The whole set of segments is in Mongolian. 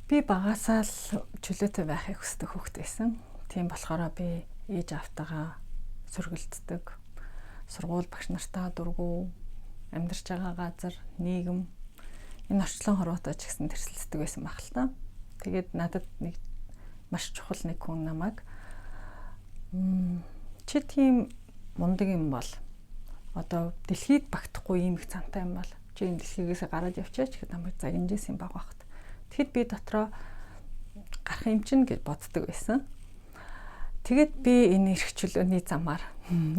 Би багасаа л чөлөөтэй байхыг хүсдэг хүүхэд байсан. Тийм болохоор би ээж автайгаа сөргөлддөг. Сургууль багш нартаа дургу амьдарч байгаа газар, нийгэм энэ орчлон хорвоотой ч гэсэн тэрсэлцдэг байсан баг л та. Тэгээд надад нэг маш чухал нэг хүн намайг чи тийм мундаг юм бол одоо дэлхийд багтахгүй юм их цантай юм бол чи энэ дэлхийгээс гараад явчаач гэхэд намайг загинжсэн баг багт. Тэгэхэд би дотроо гарах юм чинь гэж боддог байсан. Тэгэд би энэ эрх чөлөөний замаар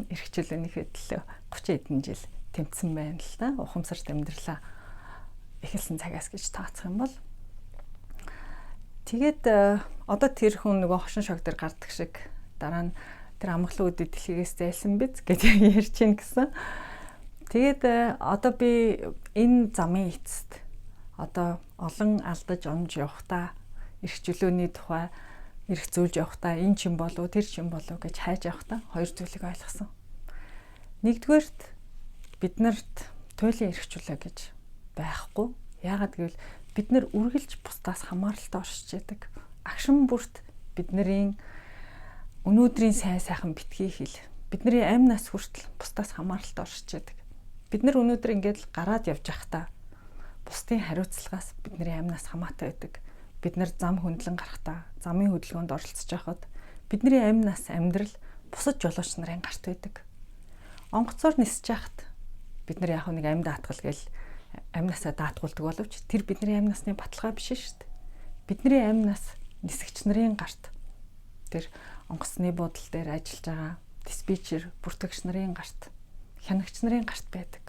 эрх чөлөөнийхөө төлөө 30 хэдэн жил тэмцсэн байна л да. Ухамсарт амьдралаа эхэлсэн цагаас гэж таацах юм бол тэгээд одоо тэр хүн нөгөө хошин шог дээр гардаг шиг дараа нь тэр амгалан үдэд дэлхийгээс зайлсан биз гэж ярьж гин гэсэн. Тэгээд одоо би энэ замын эцэст одоо олон алдаж онж явахдаа эрх чөлөөний тухай эрх зүүлж явахдаа энэ ч юм болов тэр ч юм болов гэж хайж явахдаа хоёр зүйлийг ойлгосон. Нэгдүгээрт биднэрт туйлын эрх чөлөө гэж байхгүй. Яагаад гэвэл бид нар үргэлж бусдаас хамааралтай оршиж яадаг. Агшин бүрт бидний өнөөдрийн сайн сайхан битгий хэл. Бидний амь нас хүртэл бусдаас хамааралтай оршиж яадаг. Бид нар өнөөдөр ингээд гараад явж байхдаа бусдын хариуцлагаас бидний амь нас хамаатай байдаг. Бид нар зам хөндлөн гарахдаа, замын хөдөлгөөнд оролцож байхад бидний амь нас амьдрал бусад жолооч нарын гарт байдаг. Онгоцоор нисэж байхад бид нар яг нэг амь даатгал гээл амь насаа даатгуулдаг боловч тэр бидний амь насны баталгаа биш шүү дээ. Бидний амь нас нисгч нарын гарт тэр онгоцны буудлын дээр ажиллаж байгаа диспетчер, бүртгэгч нарын гарт, хянагч нарын гарт байдаг.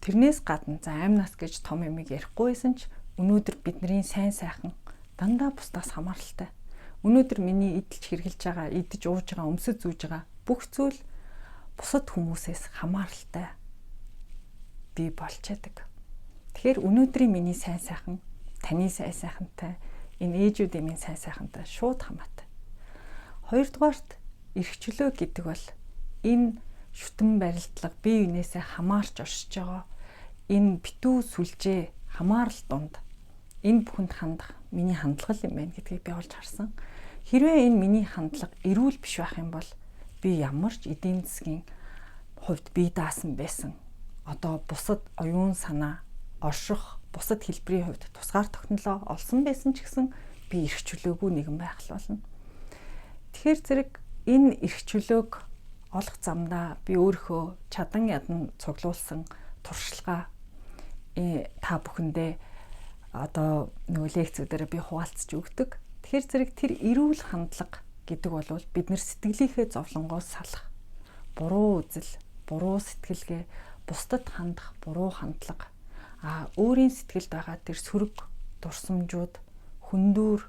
Тэрнээс гадна за амь нас гэж том юмыг ярихгүй байсан ч өнөөдөр бидний сайн сайхан дандаа бусдаас хамааралтай. Өнөөдөр миний идэлж хэрглэж байгаа, идэж ууж байгаа, өмсөж зүүж байгаа бүх зүйл бусад хүмүүсээс хамааралтай би болж яадаг. Тэгэхээр өнөөдрийн миний сайн сайхан, таны сайн сайхантай, энэ ээжүүдийн минь сайн сайхантай шууд хамаатай. Хоёрдугаарт эрх чөлөө гэдэг бол энэ шүтэн барилдлага бие биенээсээ хамаарч оршиж байгаа энэ битүү сүлжээ хамаарал дунд энэ бүхэнд хандах миний хандлага юм байна гэдгийг би олж харсан. Хэрвээ энэ миний хандлага эрүүл биш байх юм бол би ямар ч эдийн засгийн хувьд бие даасан байсан. Одоо бусад оюун санаа, орших, бусад хэлбэрийн хувьд тусгаар тогтнолоо олсон байсан ч гэсэн би эрх чөлөөгүй нэгэн байх л болно. Тэгэхээр зэрэг энэ эрх чөлөөг олох замдаа би өөрийнхөө чадан ядан цуглуулсан туршлагаа та бүхэндээ одоо нөгөө лекцүүдээр би хуваалцж өгдөг. Тэгэхээр зэрэг тэр эрүүл хандлага гэдэг бол бид нар сэтгэлийнхээ зовлонгоос салах, буруу үзэл, буруу сэтгэлгээ, бусдад хандах буруу хандлага, өөрийн сэтгэлд байгаа тэр сөрөг дурсамжууд, хүндүүр,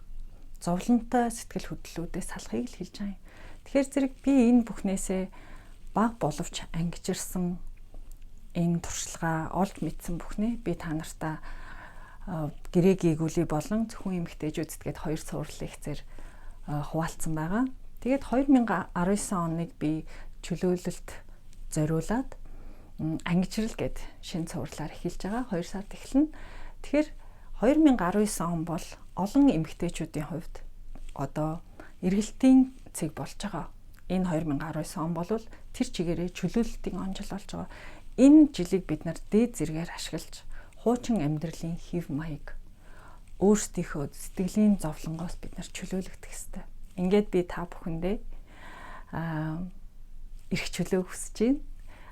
зовлонтой сэтгэл хөдлөлүүдээс салахыг л хэлж байгаа юм. Тэгэхээр зэрэг би энэ бүхнээсээ баг боловч ангижирсан энэ туршлагаа олж мэдсэн бүхнээ би та нартаа гэрээ гийгүүли болон зөвхөн эмэгтэйчүүдгээд хоёр сурал лекцээр хуваалцсан байгаа. Тэгээд 2019 оныг би чөлөөлөлт зориулаад ангижрал гэд шинэ сурлаар эхэлж байгаа. 2 сард эхэлнэ. Тэгэхээр 2019 он бол олон эмэгтэйчүүдийн хувьд одоо эргэлтийн цэг болж байгаа. Энэ 2019 он бол тэр чигээрээ чөлөөлөлтийн он жил болж байгаа. Энэ жилийг бид нар дээд зэргээр ашиглаж хуучин амьдралын хэв маяг өөрсдийнхөө сэтгэлийн зовлонгоос бид нар чөлөөлөгдөх ёстой. Ингээд би та бүхэндээ эрх чөлөө хүсэж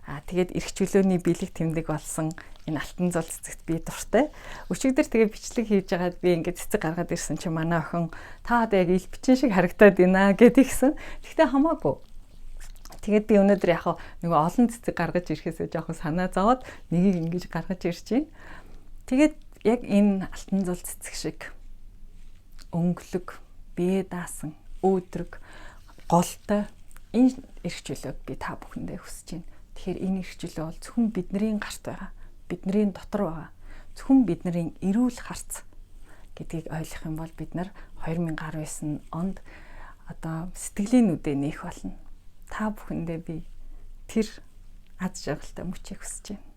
байна. Тэгээд эрх чөлөөний бэлэг тэмдэг болсон энэ алтан зул цэцэгт би дуртай. Өчигдөр тэгээ бичлэг хийж байгаад би ингээд цэцэг гаргаад ирсэн чи манай охин та одоо яг ил бичин шиг харагдаад байна гэдгийгсэн. Гэхдээ хамаагүй. Тэгээд би өнөөдөр яг нөгөө олон цэцэг гаргаж ирэхээсээ жоохон санаа зовоод нэгийг ингэж гаргаж ирж байна. Тэгээд яг энэ алтан зул цэцэг шиг өнгөлөг, бие даасан, өөдрөг, голтой энэ эрх чөлөөг би та бүхэндээ хүсэж байна. Тэгэхээр энэ эрх чөлөө бол зөвхөн бидний гарт байгаа, бидний дотор байгаа. Зөвхөн бидний эрүүл харц гэдгийг ойлгох юм бол бид нар 2019 онд одоо сэтгэлийн нүдэ нээх болно. Та бүхэндээ би тэр аз жаргалтай мөчийг хүсэж байна.